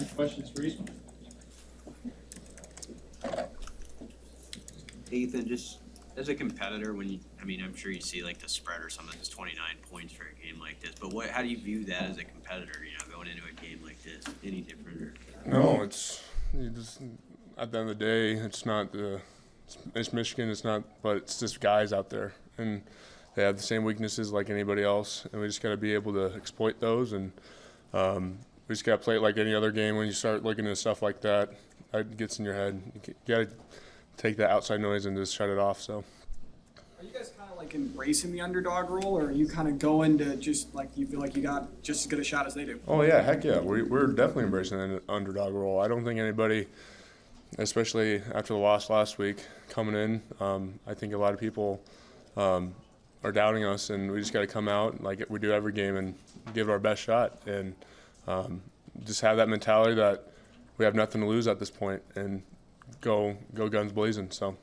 Right, questions for Eastman? Ethan, just as a competitor, I'm sure you see like the spread or something, it's 29 points for a game like this, but how do you view that as a competitor, going into a game like this? Any different? No, you just, at the end of the day, it's Michigan, but it's just guys out there, and they have the same weaknesses like anybody else, and we just got to be able to exploit those, and we just got to play it like any other game. When you start looking at stuff like that, it gets in your head. You got to take that outside noise and just shut it off. So. Are you guys kind of like embracing the underdog role, or are you kind of going to just like you feel like you got just as good a shot as they do? Oh yeah, heck yeah, we're definitely embracing the underdog role. I don't think anybody, especially after the loss last week, coming in, I think a lot of people are doubting us, and we just got to come out like we do every game and give it our best shot, and just have that mentality that we have nothing to lose at this point, and go guns blazing. So.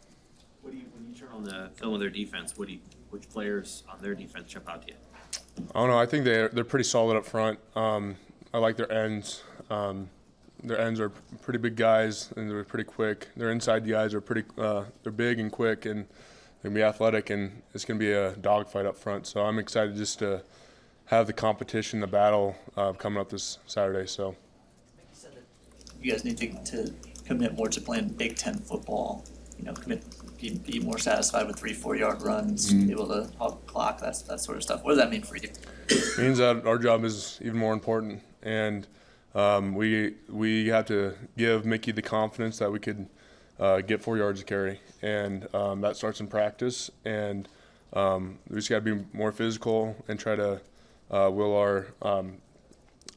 When you turn on the film of their defense, which players on their defense jump out to you? I don't know. I think they're pretty solid up front. I like their ends. Their ends are pretty big guys, and they're pretty quick. Their inside guys are they're big and quick, and they're gonna be athletic, and it's gonna be a dogfight up front. So I'm excited just to have the competition, the battle coming up this Saturday. So. You guys need to commit more to playing Big Ten football. Be more satisfied with 3-4 yard runs, be able to hog the clock, that sort of stuff. What does that mean for you? It means that our job is even more important, and we have to give Mickey the confidence that we could get 4 yards of carry, and that starts in practice. And we just got to be more physical and try to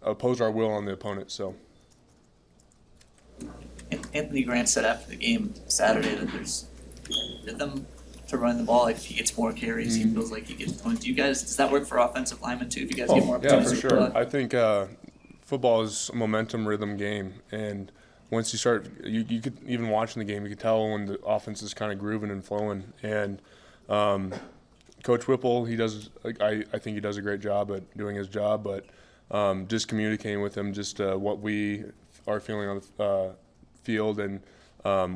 oppose our will on the opponent. So. Anthony Grant said after the game Saturday that there's rhythm to run the ball. Like if he gets more carries, he feels like he gets points. Does that work for offensive linemen too? If you guys get more opportunities? Yeah, for sure. I think football is a momentum rhythm game, and once you start, you could even watching the game, you could tell when the offense is kind of grooving and flowing. And Coach Whipple, I think he does a great job at doing his job, but just communicating with him, just what we are feeling on the field, and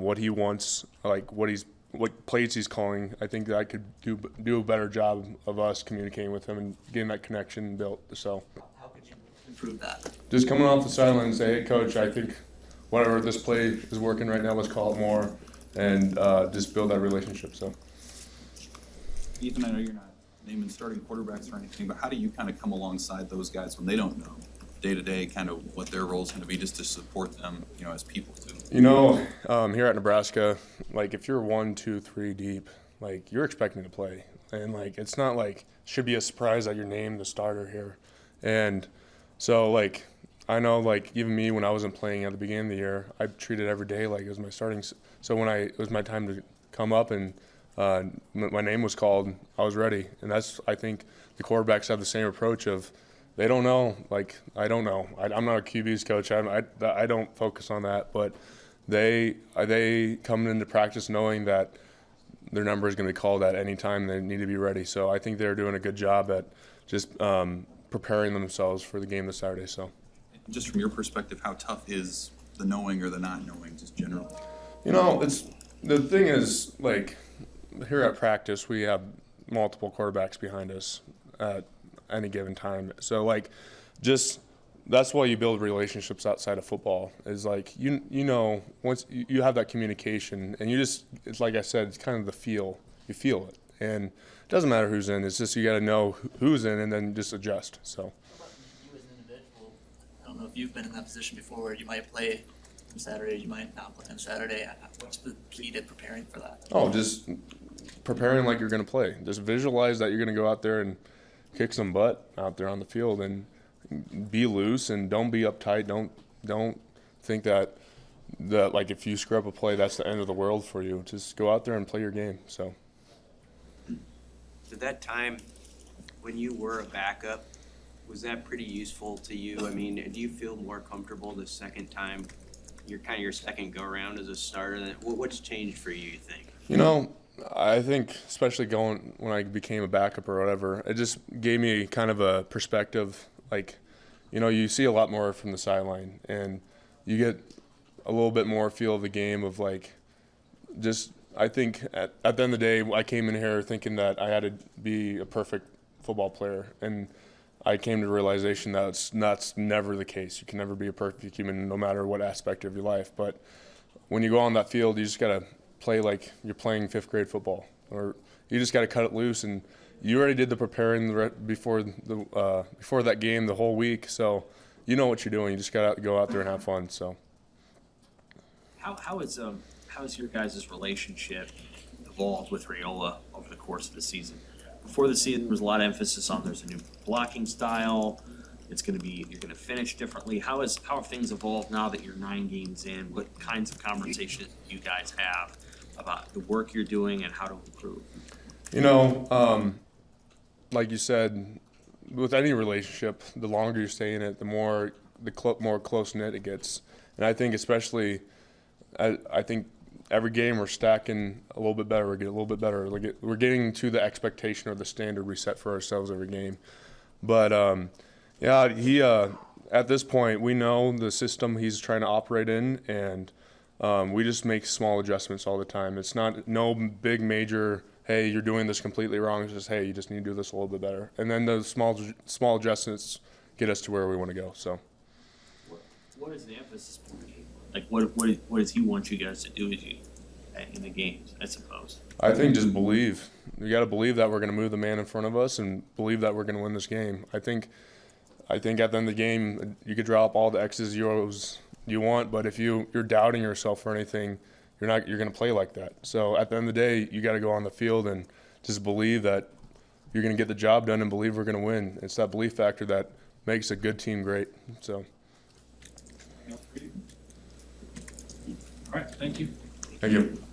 what he wants, like what plays he's calling. I think that I could do a better job of us communicating with him and getting that connection built. So how could you improve that? Just coming off the sideline and say, hey coach, I think whatever this play is working right now, let's call it more, and just build that relationship. So Ethan, I know you're not naming starting quarterbacks or anything, but how do you kind of come alongside those guys when they don't know day to day kind of what their role is going to be, just to support them, as people too? Here at Nebraska, like if you're 1, 2, 3 deep, like you're expecting to play, and like it's not like should be a surprise that you're named the starter here. And so like I know like even me when I wasn't playing at the beginning of the year, I treated every day like it was my starting. So when it was my time to come up and my name was called, I was ready. And I think the quarterbacks have the same approach of they don't know. Like I don't know. I'm not a QB's coach. I don't focus on that. But they coming into practice knowing that their number is going to be called at any time. They need to be ready. So I think they're doing a good job at just preparing themselves for the game this Saturday. So, just from your perspective, how tough is the knowing or the not knowing, just generally? The thing is like here at practice we have multiple quarterbacks behind us at any given time. So like just that's why you build relationships outside of football is like once you have that communication, and it's like I said, it's kind of the feel. You feel it, and it doesn't matter who's in. It's just you got to know who's in and then just adjust. So How about you as an individual? I don't know if you've been in that position before where you might play on Saturday, you might not play on Saturday. What's the key to preparing for that? just preparing like you're going to play. Just visualize that you're going to go out there and kick some butt out there on the field, and be loose and don't be uptight. Don't think that like if you screw up a play, that's the end of the world for you. Just go out there and play your game. So At that time when you were a backup, was that pretty useful to you? I mean, do you feel more comfortable the second time? You're kind of your second go around as a starter. What's changed for you think? I think especially when I became a backup or whatever, it just gave me kind of a perspective. Like, you see a lot more from the sideline, and you get a little bit more feel of the game of like, just I think at the end of the day, I came in here thinking that I had to be a perfect football player, and I came to the realization that that's never the case. You can never be a perfect human, no matter what aspect of your life. But when you go on that field, you just gotta play like you're playing 5th grade football, or you just gotta cut it loose. And you already did the preparing before that game the whole week, so you know what you're doing. You just gotta go out there and have fun. So How has your guys' relationship evolved with Raiola over the course of the season? Before the season, there was a lot of emphasis on there's a new blocking style. You're gonna finish differently. How have things evolved now that you're 9 games in? What kinds of conversations do you guys have about the work you're doing and how to improve? you know, like you said, with any relationship, the longer you stay in it, the more more close knit it gets. And I think especially, I think every game we're stacking a little bit better. We're getting a little bit better. We're getting to the expectation or the standard we set for ourselves every game. But yeah, he at this point we know the system he's trying to operate in, and we just make small adjustments all the time. It's not no big major, hey, you're doing this completely wrong. It's just, hey, you just need to do this a little bit better. And then the small adjustments get us to where we want to go. So What is the emphasis point? Like what does he want you guys to do in the games, I suppose? I think just believe. You got to believe that we're going to move the man in front of us, and believe that we're going to win this game. I think at the end of the game, you could drop all the X's, zeros you want, but if you're doubting yourself for anything, you're going to play like that. So at the end of the day, you got to go on the field and just believe that you're going to get the job done and believe we're going to win. It's that belief factor that makes a good team great. So. All right, thank you. Thank you.